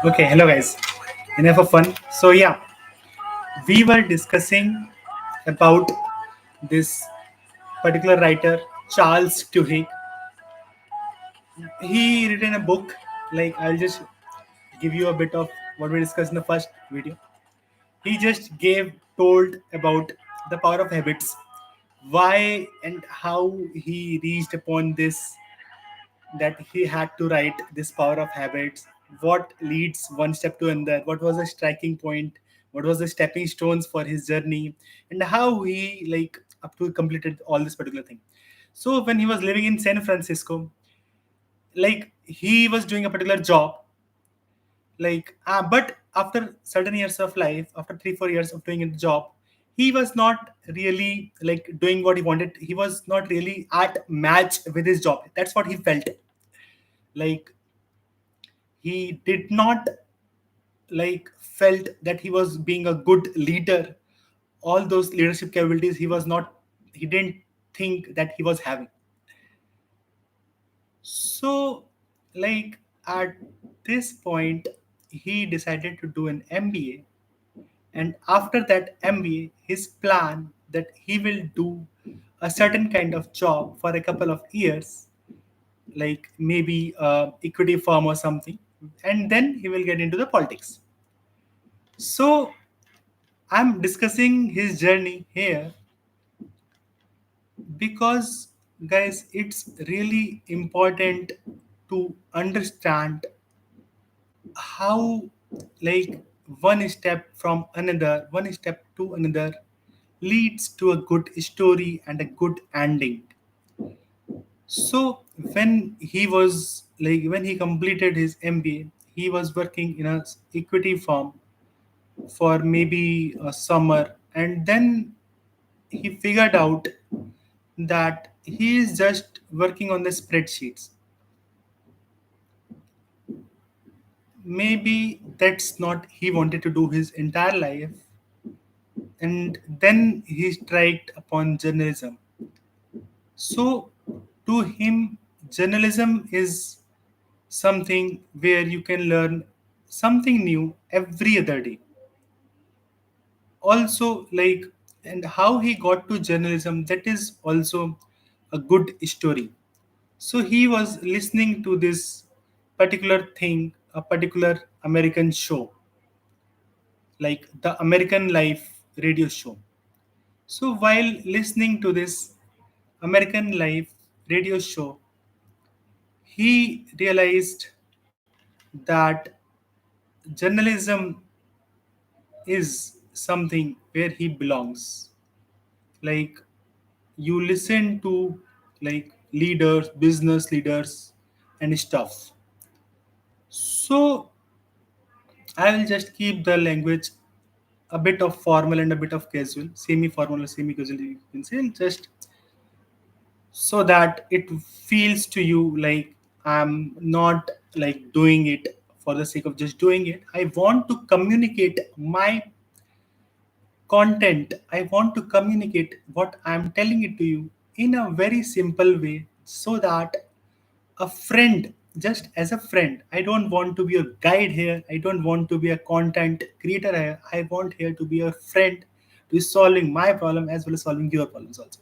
Okay, hello guys. Enough of fun. So yeah, we were discussing about this particular writer, Charles Tuhigg. He written a book. Like I'll just give you a bit of what we discussed in the first video. He just told about the power of habits, why and how he reached upon this, that he had to write this power of habits, what leads one step to another, what was the striking point, what was the stepping stones for his journey, and how he like up to completed all this particular thing. So when he was living in San Francisco, like he was doing a particular job, but after certain years of life, after 3 4 years of doing a job, he was not really like doing what he wanted. He was not really at match with his job. That's what he felt. Like he did not like felt that he was being a good leader. All those leadership capabilities he didn't think that he was having. So like at this point he decided to do an MBA, and after that MBA his plan that he will do a certain kind of job for a couple of years, like maybe a equity firm or something, and then he will get into the politics. So I'm discussing his journey here because, guys, it's really important to understand how, like, one step to another leads to a good story and a good ending. So, when he completed his MBA, he was working in a equity firm for maybe a summer, and then he figured out that he is just working on the spreadsheets. Maybe that's not he wanted to do his entire life. And then he striked upon journalism. So to him, journalism is something where you can learn something new every other day. Also, like, and how he got to journalism, that is also a good story. So he was listening to this particular thing, a particular American show, like the American Life radio show. So while listening to this American Life radio show, he realized that journalism is something where he belongs. Like you listen to like leaders, business leaders, and stuff. So I will just keep the language a bit of formal and a bit of casual, semi-formal or semi-casual, you can say, just so that it feels to you like I'm not like doing it for the sake of just doing it. I want to communicate my content. I want to communicate what I'm telling it to you in a very simple way so that a friend, just as a friend, I don't want to be a guide here, I don't want to be a content creator here, I want here to be a friend who is solving my problem as well as solving your problems also.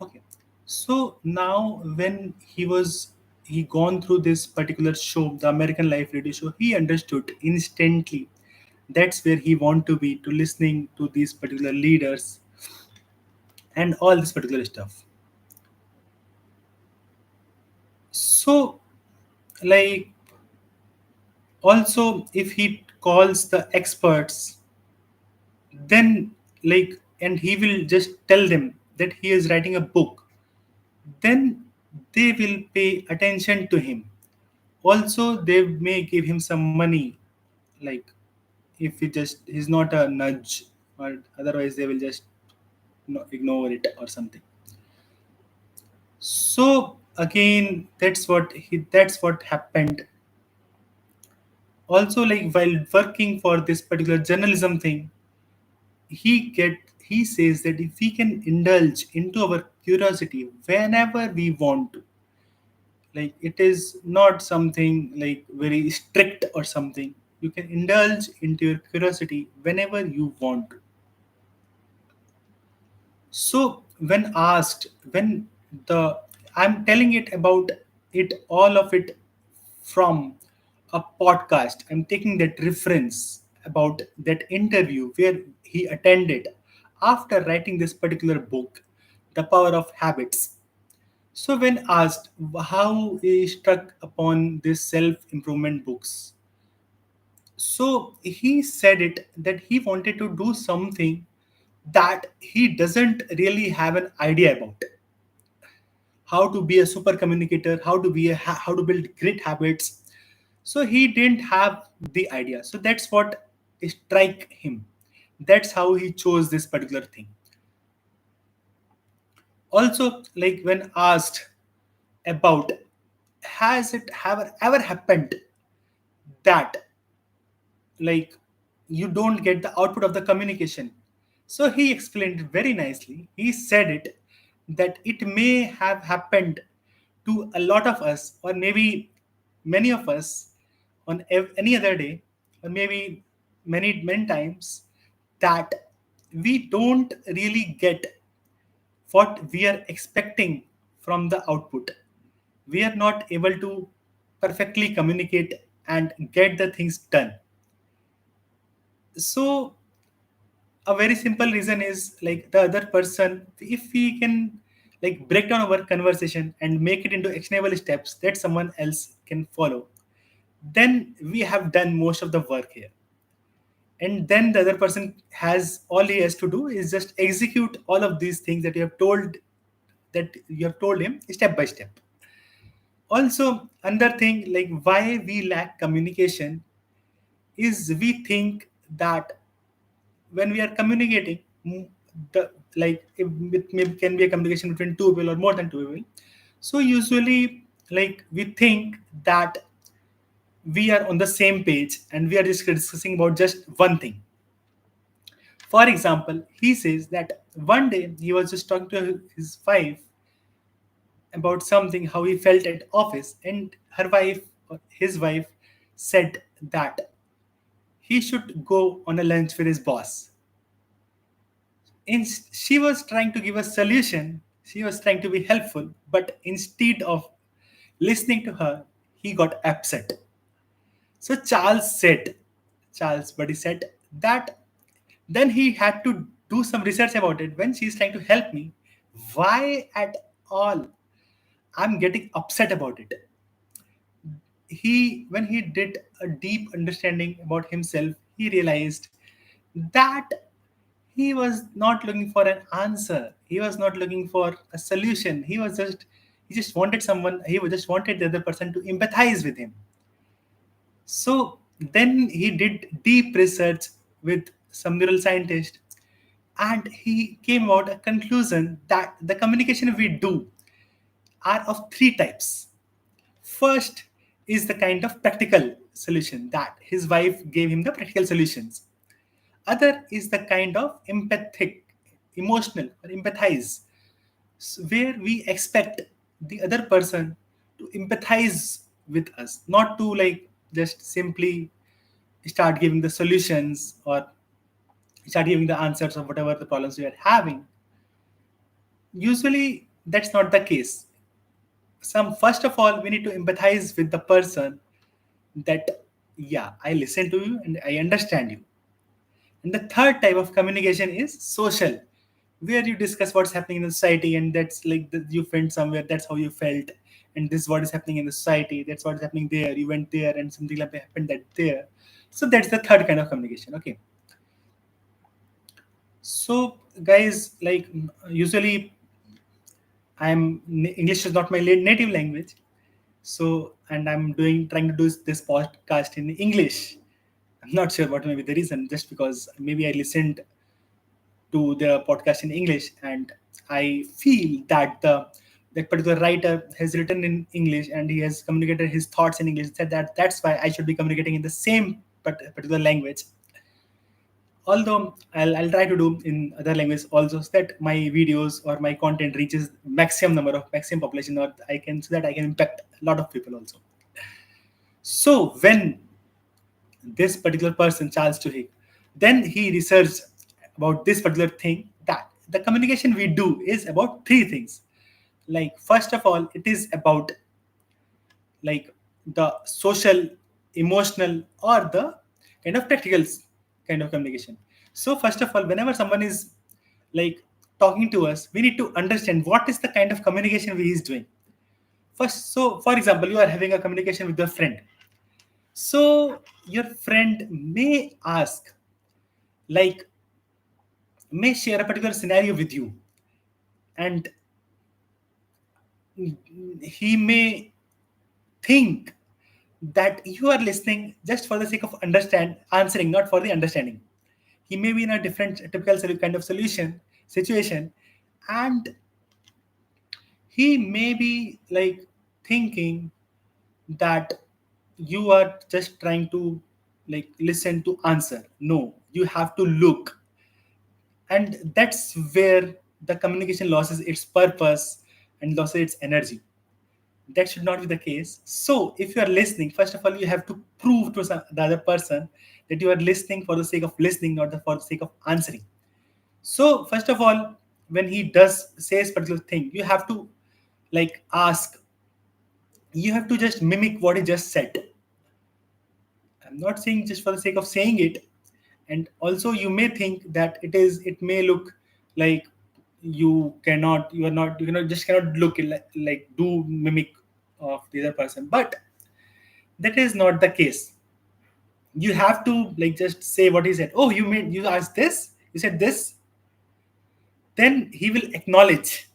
Okay, so now when he gone through this particular show, the American Life radio show, he understood instantly that's where he want to be, to listening to these particular leaders and all this particular stuff. So like, also if he calls the experts, then like, and he will just tell them that he is writing a book, then they will pay attention to him. Also they may give him some money, like if he's not a nudge, or otherwise they will just ignore it or something. So again, that's what happened. Also, like while working for this particular journalism thing, he says that if we can indulge into our curiosity whenever we want to, Like it is not something like very strict or something. You can indulge into your curiosity whenever you want. So when asked, when the I'm telling it about it, all of it from a podcast. I'm taking that reference about that interview where he attended after writing this particular book, The Power of Habits. So when asked how he struck upon these self-improvement books, so he said it that he wanted to do something that he doesn't really have an idea about. How to be a super communicator, how to be how to build great habits. So he didn't have the idea. So that's what strike him. That's how he chose this particular thing. Also, like when asked about has it ever happened that like you don't get the output of the communication, so he explained it very nicely. He said it that it may have happened to a lot of us, or maybe many of us on any other day, or maybe many times, that we don't really get what we are expecting from the output. We are not able to perfectly communicate and get the things done. So a very simple reason is like the other person, if we can like break down our conversation and make it into actionable steps that someone else can follow, then we have done most of the work here. And then the other person has all he has to do is just execute all of these things that you have told him step by step. Also, another thing like why we lack communication is we think that when we are communicating, the like it maybe can be a communication between two people or more than two people. So usually, like we think that we are on the same page and we are just discussing about just one thing. For example, he says that one day he was just talking to his wife about something, how he felt at office, and her wife, or his wife, said that he should go on a lunch with his boss. She was trying to give a solution, she was trying to be helpful, but instead of listening to her, he got upset. So Charles buddy said that then he had to do some research about it. When she's trying to help me, why at all I'm getting upset about it? He When he did a deep understanding about himself, he realized that he was not looking for an answer, he was not looking for a solution, he just wanted someone, he just wanted the other person to empathize with him. So then he did deep research with some neuroscientist, and he came about a conclusion that the communication we do are of three types. First is the kind of practical solution that his wife gave him the practical solutions. Other is the kind of empathic, emotional, or empathize, where we expect the other person to empathize with us, not to like just simply start giving the solutions or start giving the answers of whatever the problems we are having. Usually, that's not the case. First of all, we need to empathize with the person that, yeah, I listen to you and I understand you. And the third type of communication is social, where you discuss what's happening in the society, and that's like you went somewhere, that's how you felt, and this is what is happening in the society, that's what's happening there. You went there, and something like that happened that there. So that's the third kind of communication. Okay. So, guys, like usually, English is not my native language, so and I'm doing trying to do this podcast in English. I'm not sure what may be the reason, just because maybe I listened to the podcast in English, and I feel that that particular writer has written in English and he has communicated his thoughts in English. That's why I should be communicating in the same particular language. although I'll try to do in other languages also, so that my videos or my content reaches maximum number of maximum population, or I can, so that I can impact a lot of people also. So when this particular person, Charles Tuhigg, then he researched about this particular thing, that the communication we do is about three things. Like first of all, it is about like the social, emotional, or the kind of practical kind of communication. So first of all, whenever someone is like talking to us, we need to understand what is the kind of communication he is doing first. So for example, you are having a communication with your friend. So your friend may ask, like, may share a particular scenario with you, and he may think that you are listening just for the sake of understand answering, not for the understanding. He may be in a different typical kind of solution situation, and he may be like thinking that you are just trying to like listen to answer. No, you have to look, and that's where the communication loses its purpose and loses its energy. That should not be the case. So if you are listening, first of all, you have to prove to the other person that you are listening for the sake of listening, not for the sake of answering. So first of all, when he does says particular thing, you have to like ask, you have to just mimic what he just said. I'm not saying just for the sake of saying it. And also you may think that it may look like you are not, you cannot, just cannot look like do mimic of the other person, but that is not the case. You have to like just say what he said. Oh, you asked this, you said this, then he will acknowledge.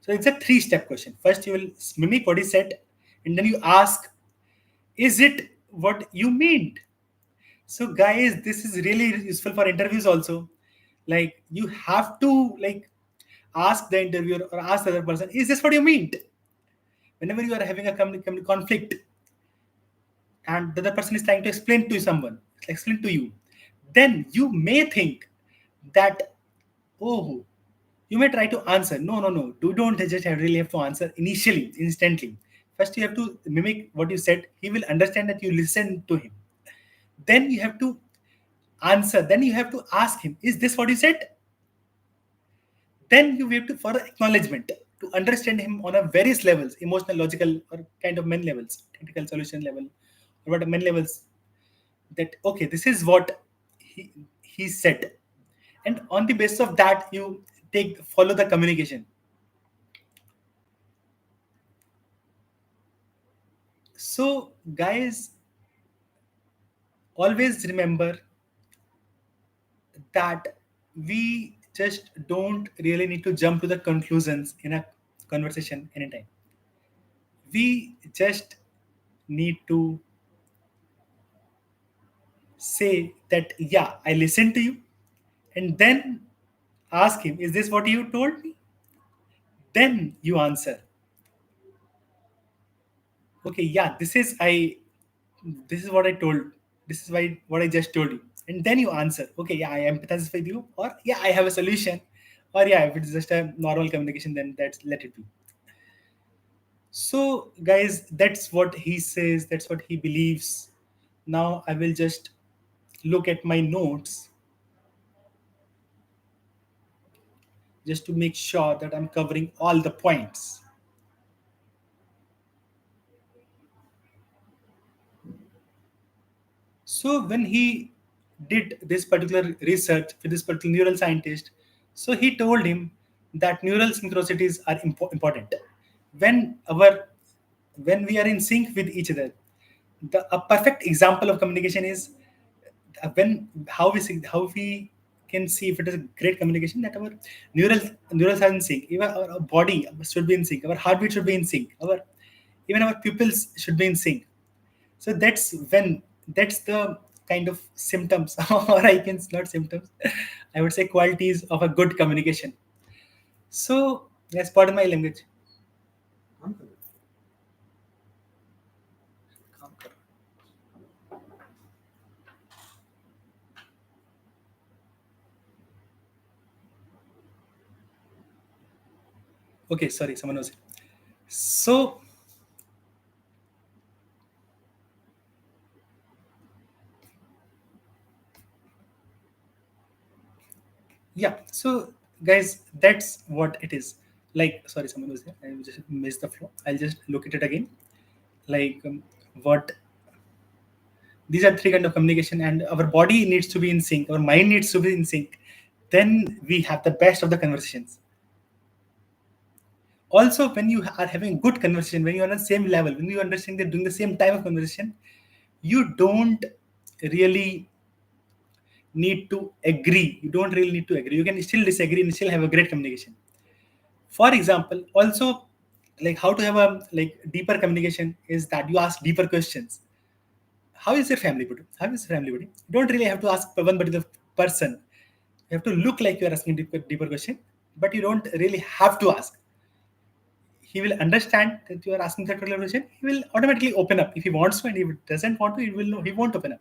So it's a three-step question. First you will mimic what he said, and then you ask, is it what you mean? So guys, this is really useful for interviews also. Like you have to like ask the interviewer or ask the other person, is this what you mean? Whenever you are having a conflict and the other person is trying to explain to you, then you may think that, oh, you may try to answer. No, no, no. You don't just really have to answer initially, instantly. First, you have to mimic what you said. He will understand that you listened to him. Then you have to answer. Then you have to ask him, is this what you said? Then you have to for acknowledgement to understand him on a various levels, emotional, logical, or kind of many levels, technical solution level, or what many levels. That okay, this is what he said, and on the basis of that, you take follow the communication. So, guys, always remember that we just don't really need to jump to the conclusions in a conversation anytime. We just need to say that, yeah, I listened to you, and then ask him, is this what you told me? Then you answer, okay, yeah, this is what I told, this is why what I just told you. And then you answer, okay, yeah, I empathize with you, or yeah, I have a solution, or yeah, if it's just a normal communication, then that's let it be. So guys, that's what he says, that's what he believes. Now I will just look at my notes just to make sure that I'm covering all the points. So when he did this particular research with this particular neural scientist, so he told him that neural synchronicities are important. When our when we are in sync with each other, a perfect example of communication is when how we can see if it is a great communication, that our neural neurals are in sync. Even our body should be in sync. Our heartbeat should be in sync. Our even our pupils should be in sync. So that's the kind of symptoms, or I can not symptoms, I would say qualities of a good communication. So that's part of my language. Okay, sorry, someone was. So yeah, so guys, that's what it is. Like, sorry, someone was there. I just missed the flow. I'll just look at it again. Like, what these are three kind of communication, and our body needs to be in sync. Our mind needs to be in sync. Then we have the best of the conversations. Also, when you are having good conversation, when you are on the same level, when you understand they're doing the same type of conversation, you don't really need to agree. You don't really need to agree. You can still disagree and still have a great communication. For example, also, like how to have a like deeper communication is that you ask deeper questions. How is your family, buddy? How is your family, buddy? You don't really have to ask one particular person. You have to look like you are asking deeper question, but you don't really have to ask. He will understand that you are asking that particular question. He will automatically open up if he wants to, and if he doesn't want to, he will know he won't open up.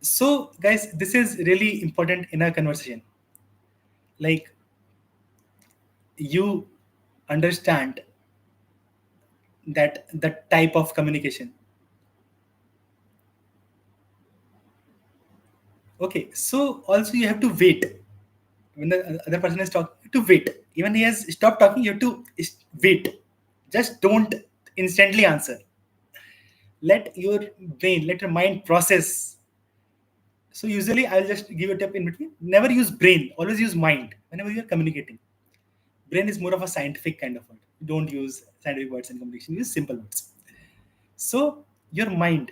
So, guys, this is really important in a conversation. Like you understand that the type of communication. Okay, so also you have to wait when the other person is talking. You have to wait. Even he has stopped talking, you have to wait. Just don't instantly answer. Let your brain, let your mind process. So usually I'll just give a tip in between. Never use brain, always use mind whenever you're communicating. Brain is more of a scientific kind of word. Don't use scientific words in communication, use simple words. So your mind.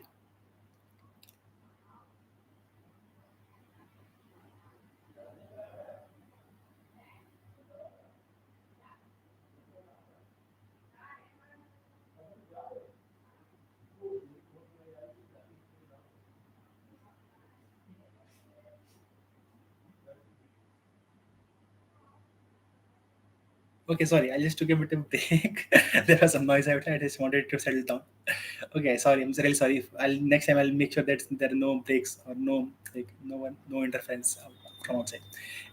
Okay, sorry, I just took a bit of break. There was some noise outside. I just wanted to settle down. Okay, sorry. I'm really sorry. I'll next time I'll make sure that there are no breaks or no like no one no interference from outside.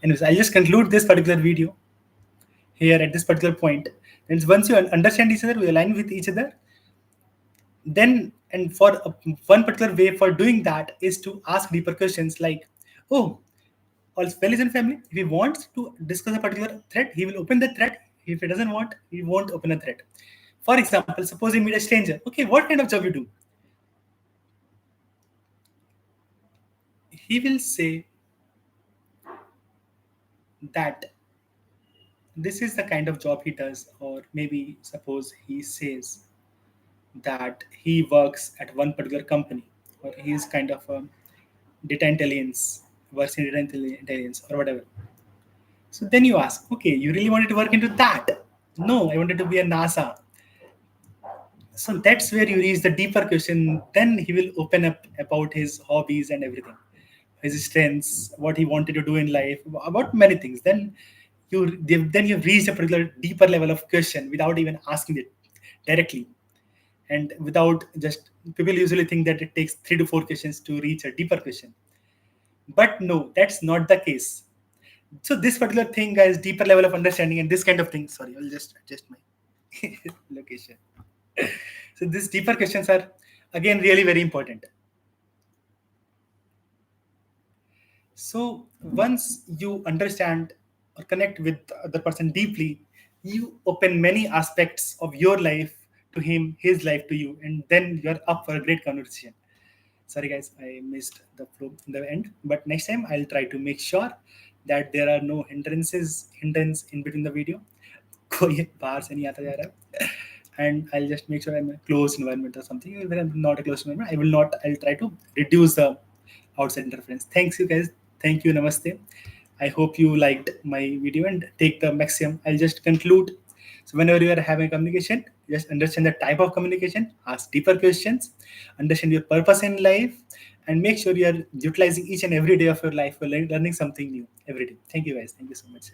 Anyways, I'll just conclude this particular video here at this particular point. And once you understand each other, we align with each other. Then and for one particular way for doing that is to ask deeper questions like, oh, all well is in family. If he wants to discuss a particular thread, he will open the thread. If he doesn't want, he won't open a thread. For example, suppose you meet a stranger. Okay, what kind of job you do? He will say that this is the kind of job he does, or maybe suppose he says that he works at one particular company, or he is kind of a data intelligence, works in data intelligence, or whatever. So then you ask, okay, you really wanted to work into that? No, I wanted to be a NASA. So that's where you reach the deeper question. Then he will open up about his hobbies and everything, his strengths, what he wanted to do in life, about many things. Then you've reached a particular deeper level of question without even asking it directly, and without just people usually think that it takes 3 to 4 questions to reach a deeper question. But no, that's not the case. So this particular thing, guys, deeper level of understanding and this kind of thing. Sorry, I'll just adjust my location. So these deeper questions are again really very important. So once you understand or connect with the other person deeply, you open many aspects of your life to him, his life to you, and then you're up for a great conversation. Sorry guys, I missed the flow in the end, but next time I'll try to make sure that there are no hindrance in between the video. कोई बाहर से नहीं आता जा रहा है. And I'll just make sure I'm in a closed environment or something. When I'm not a closed environment, I will not. I'll try to reduce the outside interference. Thanks, you guys. Thank you. Namaste. I hope you liked my video and take the maximum. I'll just conclude. So whenever you are having communication, just understand the type of communication, ask deeper questions, understand your purpose in life, and make sure you are utilizing each and every day of your life for learning something new every day. Thank you guys. Thank you so much.